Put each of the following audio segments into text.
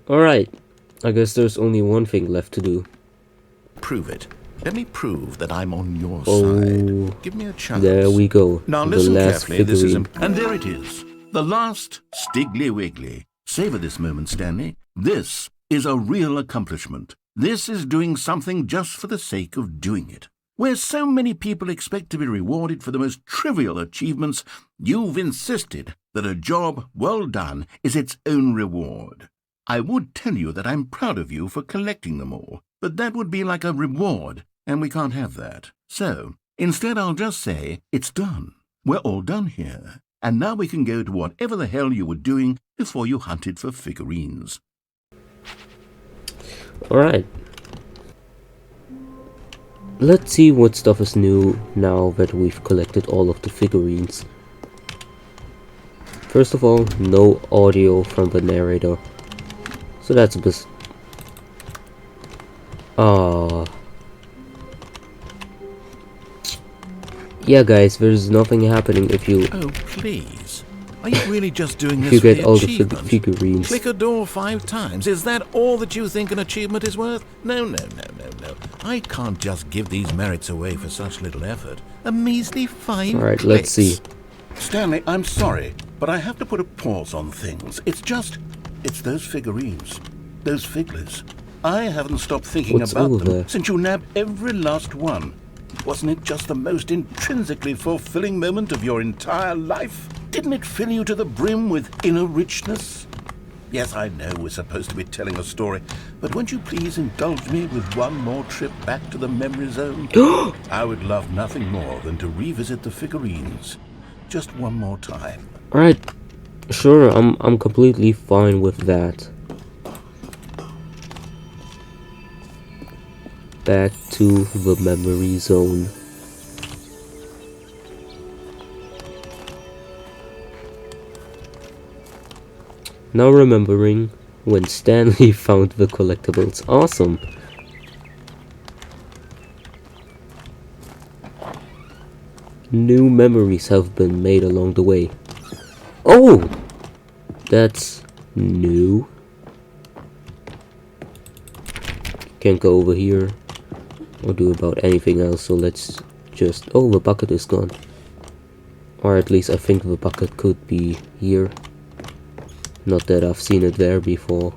Alright, I guess there's only one thing left to do. Prove it. Let me prove that I'm on your Oh, side. Give me a chance. there we go. Now The listen last carefully. This is figurine. and there it is. The last Stiggly Wiggly. Savor this moment, Stanley. This is a real accomplishment. This is doing something just for the sake of doing it. Where so many people expect to be rewarded for the most trivial achievements, you've insisted that a job well done is its own reward. I would tell you that I'm proud of you for collecting them all, but that would be like a reward, and we can't have that. So, instead I'll just say, it's done. We're all done here, and now we can go to whatever the hell you were doing before you hunted for figurines. Alright. Let's see what stuff is new now that we've collected all of the figurines. First of all, no audio from the narrator. So that's a bit... Yeah guys, there's nothing happening if you... Oh, please. Are you really just doing if this you for get the all the achievement? figurines. Click a door 5 times. Is that all that you think an achievement is worth? No. I can't just give these merits away for such little effort. A measly 5 Alright, clicks. let's see. Stanley, I'm sorry, but I have to put a pause on things. It's those figurines. Those figglers. I haven't stopped thinking What's about over them there? since you nabbed every last one. Wasn't it just the most intrinsically fulfilling moment of your entire life? Didn't it fill you to the brim with inner richness? Yes, I know we're supposed to be telling a story, but won't you please indulge me with one more trip back to the memory zone? I would love nothing more than to revisit the figurines. Just one more time. Alright, sure, I'm completely fine with that. Back to the memory zone. Now remembering when Stanley found the collectibles. Awesome. New memories have been made along the way. Oh! That's new. Can't go over here or do about anything else, so let's just... Oh, the bucket is gone. Or at least I think the bucket could be here. Not that I've seen it there before.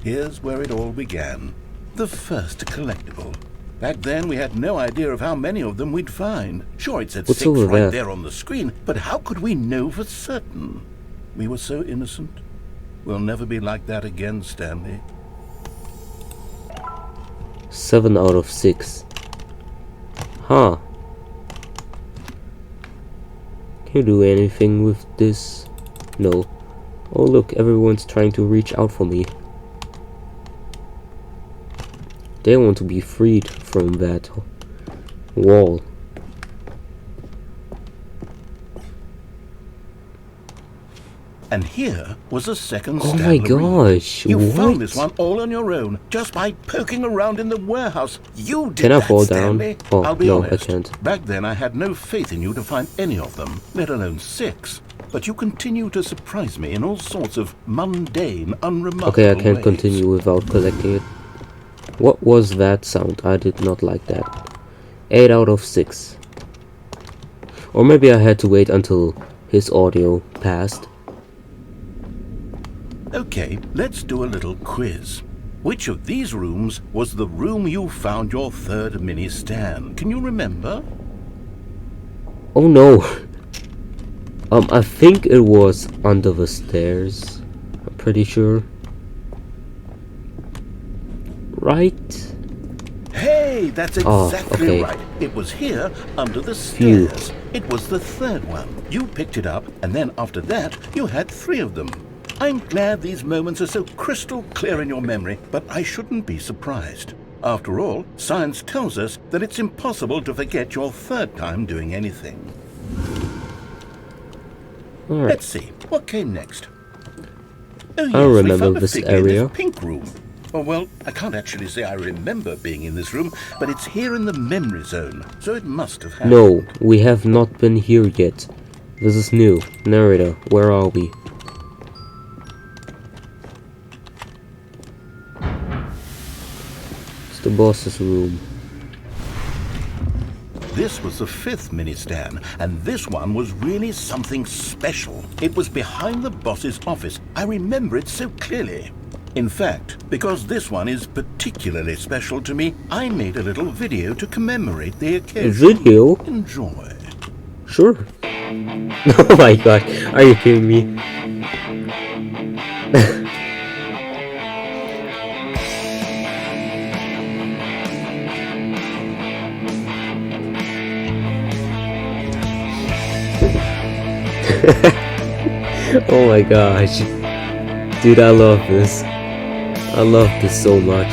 Here's where it all began. The first collectible. Back then, we had no idea of how many of them we'd find. Sure, it said What's 6 over right there? there on the screen, but how could we know for certain? We were so innocent. We'll never be like that again, Stanley. 7 out of 6. Huh. Can you do anything with this? No. Oh look, everyone's trying to reach out for me. They want to be freed from that wall. And here was a second Oh Stanley. my gosh, You what? found this one all on your own, just by poking around in the warehouse. You did Can I that, fall down? Stanley. Oh, I'll be no, honest. I can't. Back then, I had no faith in you to find any of them, let alone 6. But you continue to surprise me in all sorts of mundane, unremarkable Okay, I can't ways. continue without collecting it. What was that sound? I did not like that. 8 out of 6. Or maybe I had to wait until his audio passed. Okay, let's do a little quiz. Which of these rooms was the room you found your third mini stand? Can you remember? Oh no. I think it was under the stairs. I'm pretty sure. Right? Hey, that's Oh, exactly okay. right. It was here, under the Phew. stairs. It was the third one. You picked it up, and then after that, you had 3 of them. I'm glad these moments are so crystal clear in your memory, but I shouldn't be surprised. After all, science tells us that it's impossible to forget your third time doing anything. Alright. Let's see, what came next? Oh yes, I we remember found a this figure in area. this pink room. Oh, well, I can't actually say I remember being in this room, but it's here in the memory zone, so it must have happened. No, we have not been here yet. This is new. Narrator, where are we? the boss's room. This was the 5th mini stand, and this one was really something special. It was behind the boss's office. I remember it so clearly. In fact, because this one is particularly special to me, I made a little video to commemorate the occasion. A video? Enjoy. Sure. Oh my god, are you kidding me? Oh my gosh. Dude, I love this. I love this so much.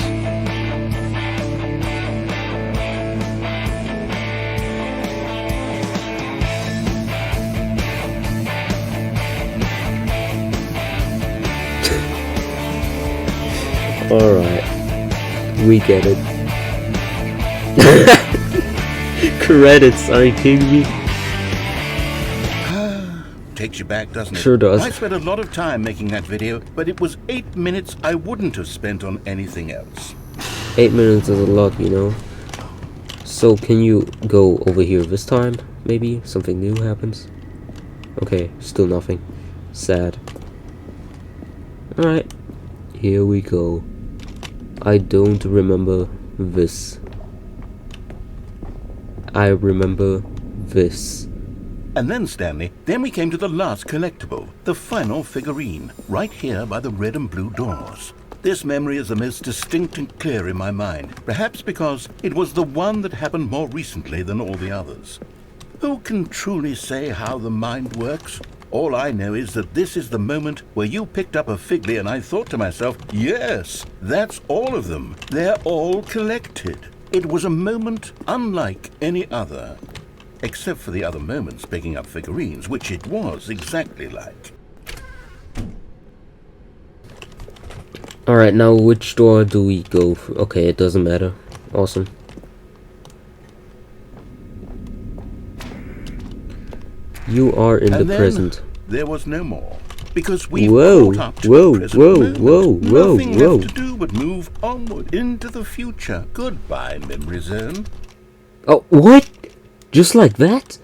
Alright. We get it. Credits, are you kidding me? Takes you back, doesn't it? Sure does. I spent a lot of time making that video, but it was 8 minutes I wouldn't have spent on anything else. 8 minutes is a lot, you know. So can you go over here this time? Maybe something new happens? Okay, still nothing. Sad. Alright, here we go. I don't remember this. I remember this. And then, Stanley, then we came to the last collectible, the final figurine, right here by the red and blue doors. This memory is the most distinct and clear in my mind, perhaps because it was the one that happened more recently than all the others. Who can truly say how the mind works? All I know is that this is the moment where you picked up a Figley and I thought to myself, yes, that's all of them. They're all collected. It was a moment unlike any other. Except for the other moments picking up figurines, which it was exactly like. Alright, now which door do we go through? Okay, it doesn't matter. Awesome. You are in And the then present. There was no more. Because we Whoa, caught up to whoa, the present whoa, moment. whoa, Nothing whoa. left to do but move onward into the future. Goodbye, memory zone. Oh, what? Just like that?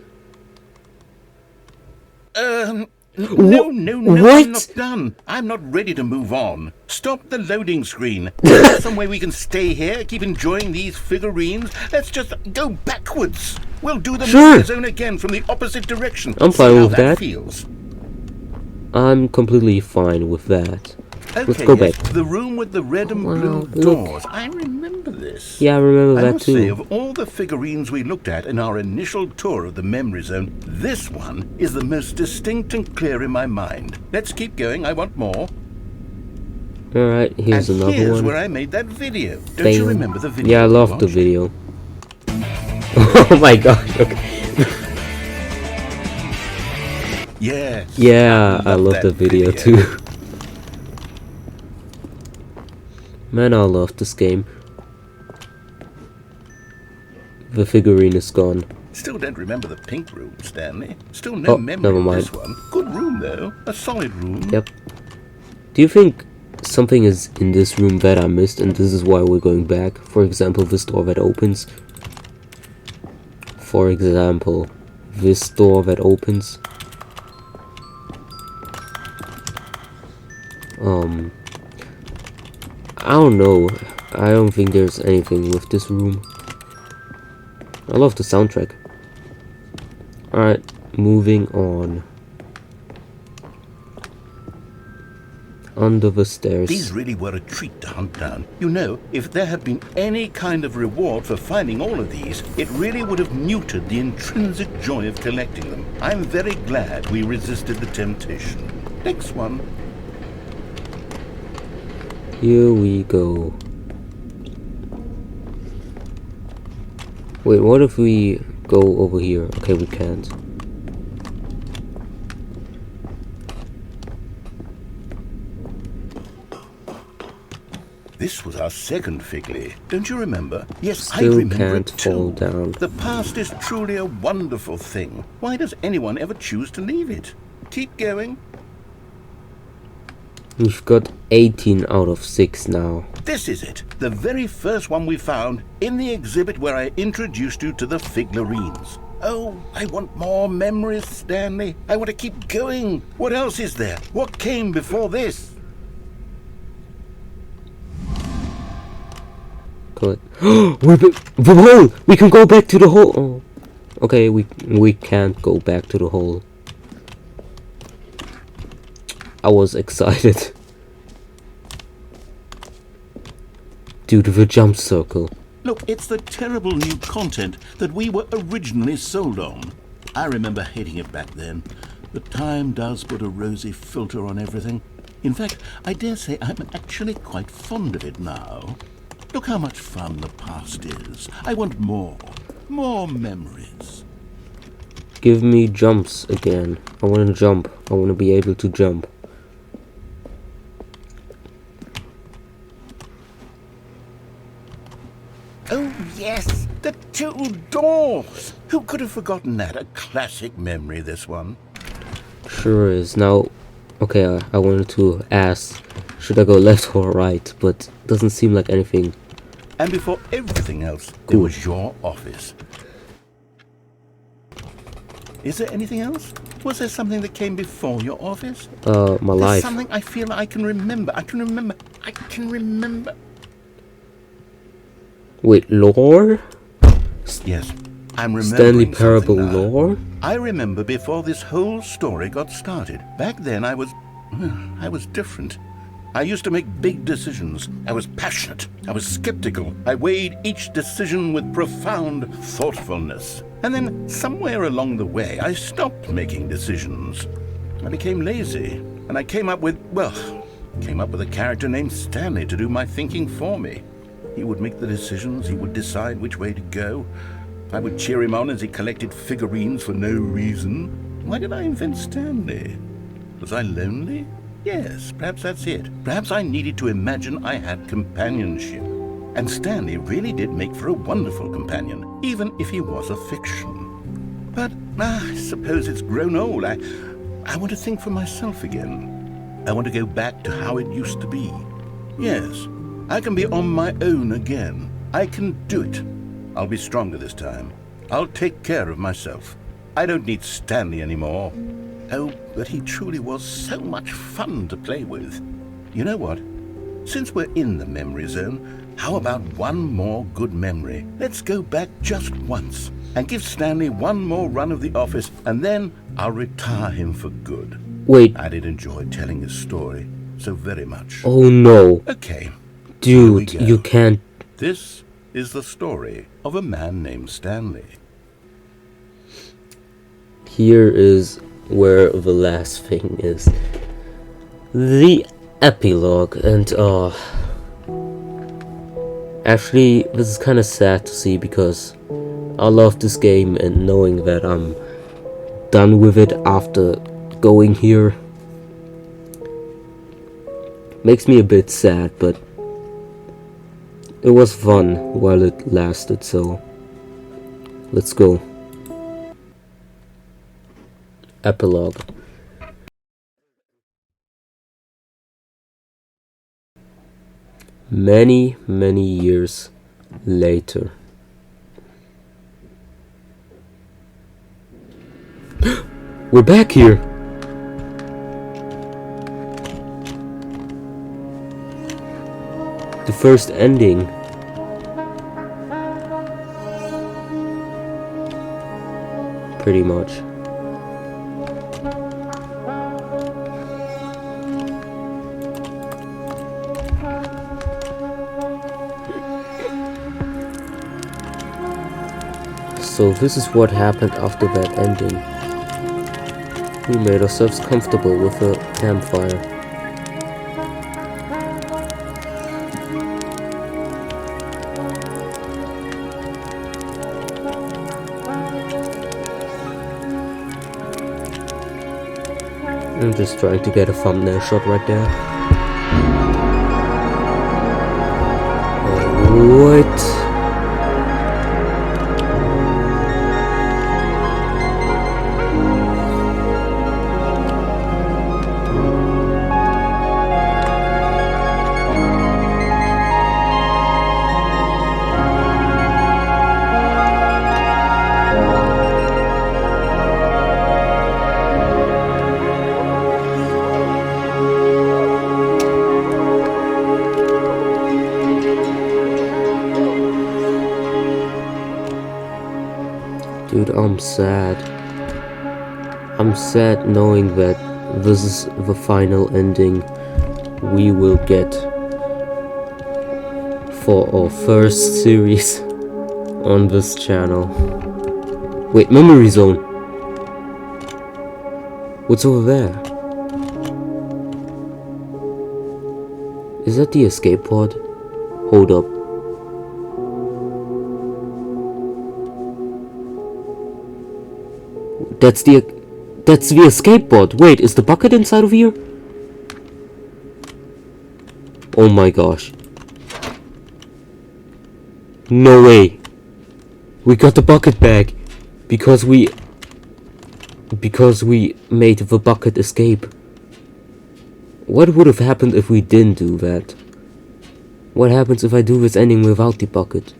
No, what? I'm not done. I'm not ready to move on. Stop the loading screen. Is there some way we can stay here, keep enjoying these figurines? Let's just go backwards. We'll do the Sure. zone again from the opposite direction. I'm See fine how with that. feels. I'm completely fine with that. Okay, Let's go yes, back. the room with the red and blue Look. doors. I remember this. Yeah, I remember I that must say, too. of all the figurines we looked at in our initial tour of the memory zone, this one is the most distinct and clear in my mind. Let's keep going. I want more. Alright, here's And another here's one. where I made that video. Don't you Bam. remember the video? Yeah, I we love the watched? video. Oh my gosh, okay. Yes. Yeah, I love that the video too. Man, I love this game. The figurine is gone. Still don't remember the pink room, Stanley. Still no memory never of mind. this one. Good room, though. A solid room. Yep. Do you think something is in this room that I missed and this is why we're going back? For example, this door that opens. For example, this door that opens. I don't know. I don't think there's anything with this room. I love the soundtrack. Alright, moving on. Under the stairs. These really were a treat to hunt down. You know, if there had been any kind of reward for finding all of these, it really would have muted the intrinsic joy of collecting them. I'm very glad we resisted the temptation. Next one. Here we go. Wait, what if we go over here? Okay, we can't. This was our second Figley. Don't you remember? Yes, Still I remember can't it too. fall down. The past is truly a wonderful thing. Why does anyone ever choose to leave it? Keep going. We've got 18 out of 6 now. This is it, the very first one we found in the exhibit where I introduced you to the figurines. Oh, I want more memories, Stanley. I want to keep going. What else is there? What came before this? Good. The hole! We can go back to the hole! Oh. Okay, we can't go back to the hole. I was excited. Due to the jump circle. Look, it's the terrible new content that we were originally sold on. I remember hating it back then. But time does put a rosy filter on everything. In fact, I dare say I'm actually quite fond of it now. Look how much fun the past is. I want more. More memories. Give me jumps again. I want to jump. I want to be able to jump. Oh, yes, the 2 doors. Who could have forgotten that? A classic memory, this one. Sure is. Now, okay, I wanted to ask, should I go left or right? But doesn't seem like anything. And before everything else, there was your office. Is there anything else? Was there something that came before your office? My There's life. something I feel I can remember. I can remember. Wait, lore? Yes, I'm remembering Stanley Parable something now. lore? I remember before this whole story got started. Back then I was different. I used to make big decisions. I was passionate. I was skeptical. I weighed each decision with profound thoughtfulness. And then somewhere along the way, I stopped making decisions. I became lazy. And I came up with a character named Stanley to do my thinking for me. He would make the decisions. He would decide which way to go. I would cheer him on as he collected figurines for no reason. Why did I invent Stanley? Was I lonely? Yes, perhaps that's it. Perhaps I needed to imagine I had companionship. And Stanley really did make for a wonderful companion, even if he was a fiction. But I suppose it's grown old. I want to think for myself again. I want to go back to how it used to be. Yes, I can be on my own again. I can do it. I'll be stronger this time. I'll take care of myself. I don't need Stanley anymore. Oh, but he truly was so much fun to play with. You know what? Since we're in the memory zone, how about one more good memory? Let's go back just once and give Stanley one more run of the office, and then I'll retire him for good. Wait. I did enjoy telling his story so very much. Oh no. Okay. Dude, you can't. This is the story of a man named Stanley. Here is where the last thing is. The epilogue, and actually this is kind of sad to see, because I love this game, and knowing that I'm done with it after going here makes me a bit sad, but it was fun while it lasted, so let's go. Epilogue. Many, many years later. We're back here! The first ending. Pretty much. So this is what happened after that ending. We made ourselves comfortable with a campfire. I'm just trying to get a thumbnail shot right there. What? I'm sad. I'm sad knowing that this is the final ending we will get for our first series on this channel. Wait, memory zone. What's over there? Is that the escape pod? Hold up. That's the escape pod. Wait, is the bucket inside of here? Oh my gosh. No way. We got the bucket back because we made the bucket escape. What would have happened if we didn't do that? What happens if I do this ending without the bucket?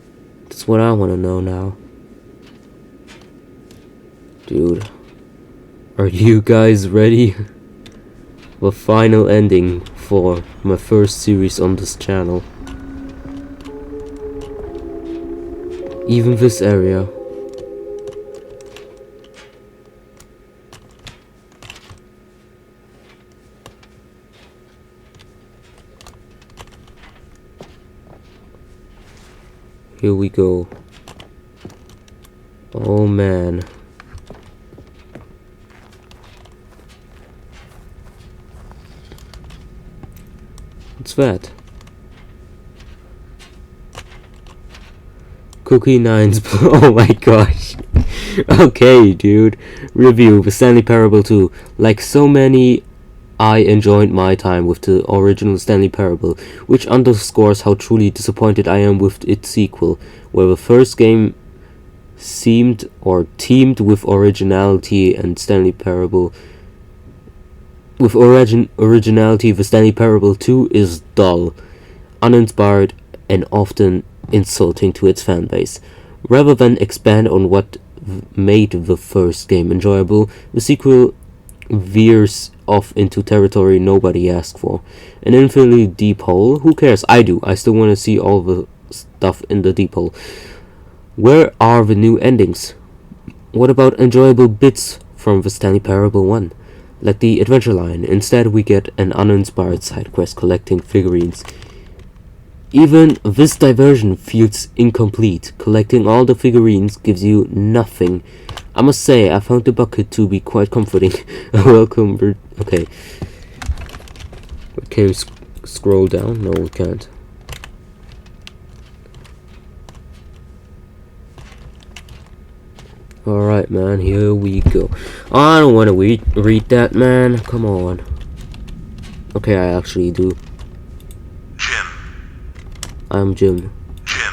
That's what I want to know now. Dude, are you guys ready? The final ending for my first series on this channel. Even this area. Here we go. Oh man. What's that? Cookie Nines. Oh my gosh. Okay, dude. Review the Stanley Parable 2. Like so many, I enjoyed my time with the original Stanley Parable, which underscores how truly disappointed I am with its sequel, where the first game teamed with originality and Stanley Parable. With originality, the Stanley Parable 2 is dull, uninspired, and often insulting to its fanbase. Rather than expand on what made the first game enjoyable, the sequel veers off into territory nobody asked for. An infinitely deep hole? Who cares? I do. I still want to see all the stuff in the deep hole. Where are the new endings? What about enjoyable bits from the Stanley Parable 1? Like the adventure line. Instead we get an uninspired side quest collecting figurines. Even this diversion feels incomplete. Collecting all the figurines gives you nothing. I must say, I found the bucket to be quite comforting. Welcome. Okay. Can we scroll down? No, we can't. Alright, man, here we go. I don't want to read that, man. Come on. Okay, I actually do. Jim. I'm Jim. Jim.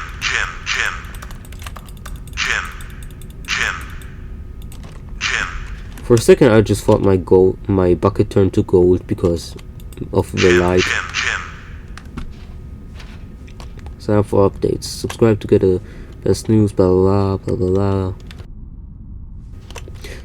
For a second, I just thought my bucket turned to gold because of the light. Jim. Sign up for updates. Subscribe to get the best news. Blah blah blah blah blah.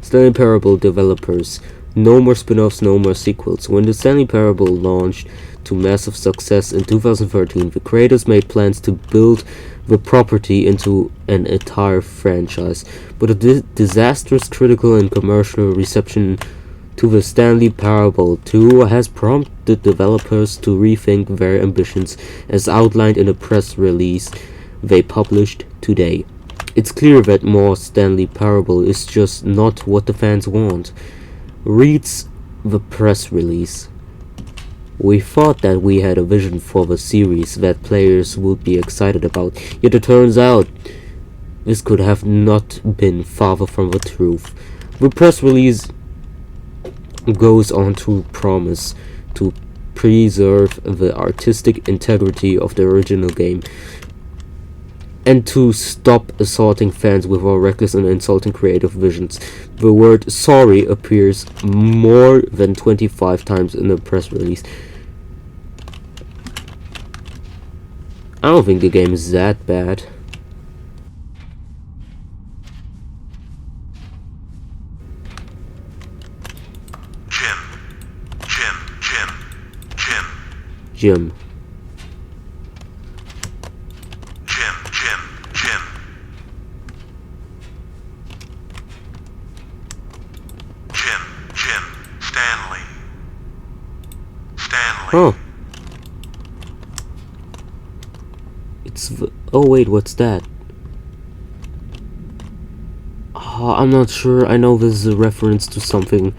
Stanley Parable developers. No more spin-offs, no more sequels. When the Stanley Parable launched to massive success in 2013, the creators made plans to build the property into an entire franchise. But a disastrous critical and commercial reception to the Stanley Parable 2 has prompted developers to rethink their ambitions, as outlined in a press release they published today. It's clear that more Stanley Parable is just not what the fans want. Reads the press release. We thought that we had a vision for the series that players would be excited about, yet it turns out this could have not been farther from the truth. The press release goes on to promise to preserve the artistic integrity of the original game, and to stop assaulting fans with our reckless and insulting creative visions. The word sorry appears more than 25 times in the press release. I don't think the game is that bad. Jim. Stanley. Huh. Oh wait, what's that? I'm not sure. I know this is a reference to something,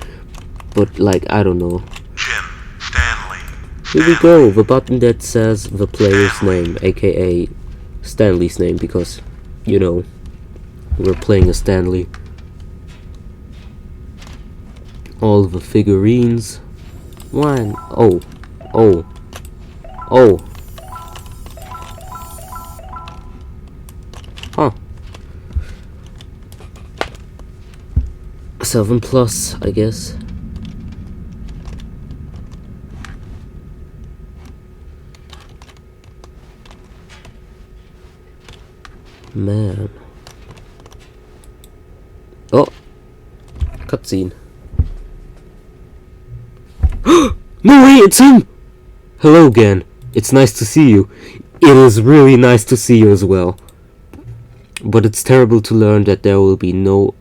but like, I don't know. Jim. Stanley. Here we go, the button that says the player's name, aka Stanley's name, because, you know, we're playing as Stanley. All the figurines. One. Oh. Oh. Oh. Huh. 7+, I guess. Man. Oh. Cutscene. No way, it's him! Hello again. It's nice to see you. It is really nice to see you as well. But it's terrible to learn that there will be no...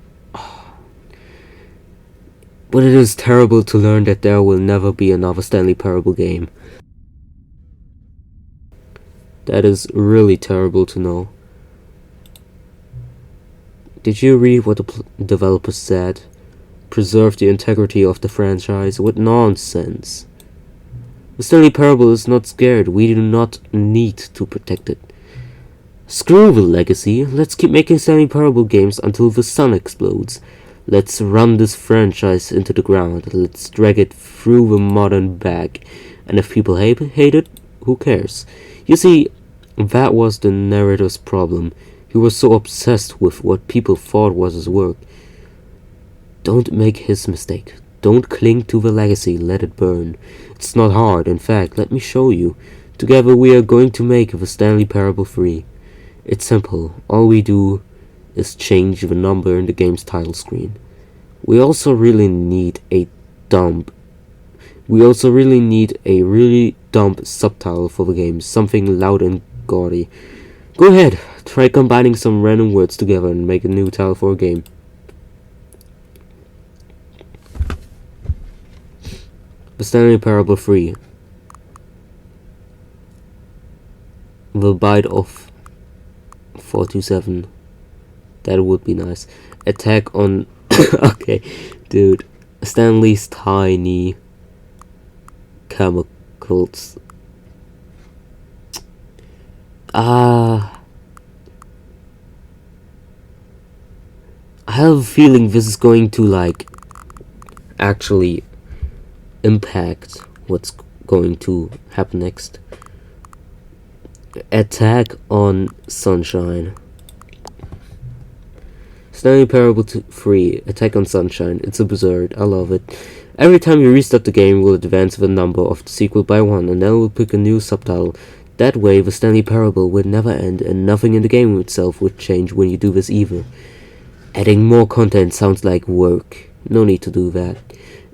But it is terrible to learn that there will never be another Stanley Parable game. That is really terrible to know. Did you read what the developers said? Preserve the integrity of the franchise? What nonsense. The Stanley Parable is not scared. We do not need to protect it. Screw the legacy. Let's keep making Stanley Parable games until the sun explodes. Let's run this franchise into the ground. Let's drag it through the modern bag. And if people hate it, who cares? You see, that was the narrator's problem. He was so obsessed with what people thought was his work. Don't make his mistake. Don't cling to the legacy. Let it burn. It's not hard. In fact, let me show you. Together we are going to make the Stanley Parable 3. It's simple. All we do is change the number in the game's title screen. We also really need a really dumb subtitle for the game. Something loud and gaudy. Go ahead. Try combining some random words together and make a new title for a game. The Stanley Parable 3. The Bite of 427. That would be nice. Attack on... okay, dude. Stanley's tiny chemicals. I have a feeling this is going to, like, actually impact what's going to happen next. Attack on Sunshine. Stanley Parable 3, Attack on Sunshine. It's absurd. I love it. Every time you restart the game, we'll advance the number of the sequel by 1, and then we'll pick a new subtitle. That way, the Stanley Parable would never end, and nothing in the game itself would change when you do this either. Adding more content sounds like work. No need to do that.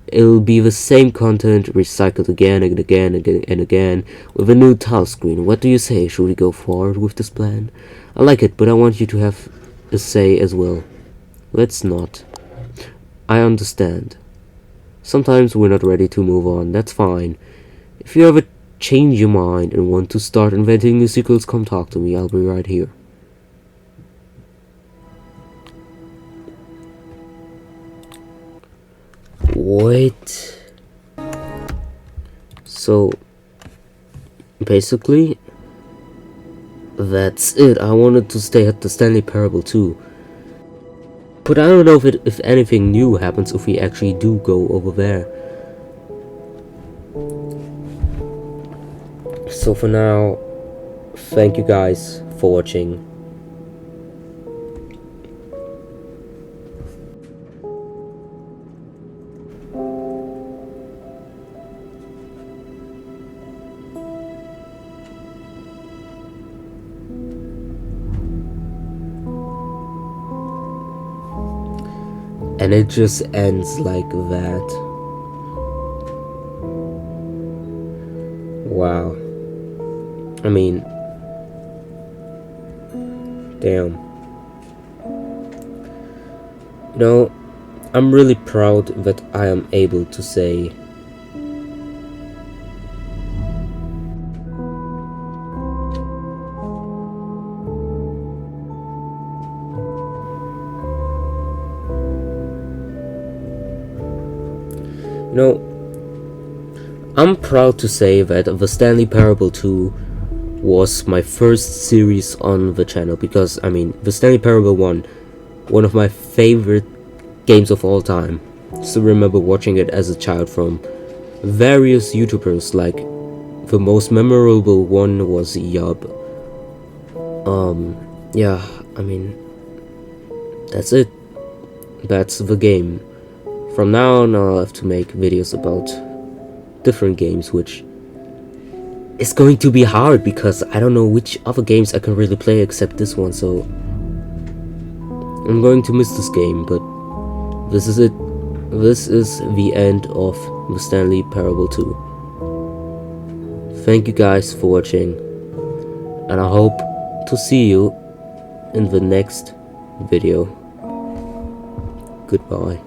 It'll be the same content recycled again and again and again with a new title screen. What do you say? Should we go forward with this plan? I like it, but I want you to have a say as well. Let's not. I understand. Sometimes we're not ready to move on. That's fine. If you ever change your mind and want to start inventing new sequels, come talk to me. I'll be right here. Wait. So, basically, that's it. I wanted to stay at the Stanley Parable too. But I don't know if anything new happens if we actually do go over there. So for now, thank you guys for watching. And it just ends like that. Wow. I mean, damn. You know, I'm really proud that I am able to say You know, I'm proud to say that the Stanley Parable 2 was my first series on the channel, because I mean, the Stanley Parable 1, one of my favorite games of all time. Still remember watching it as a child from various YouTubers, like the most memorable one was Yub. Yeah, I mean, that's it. That's the game. From now on, I'll have to make videos about different games, which is going to be hard because I don't know which other games I can really play except this one, so I'm going to miss this game, but this is it. This is the end of the Stanley Parable 2. Thank you guys for watching, and I hope to see you in the next video. Goodbye.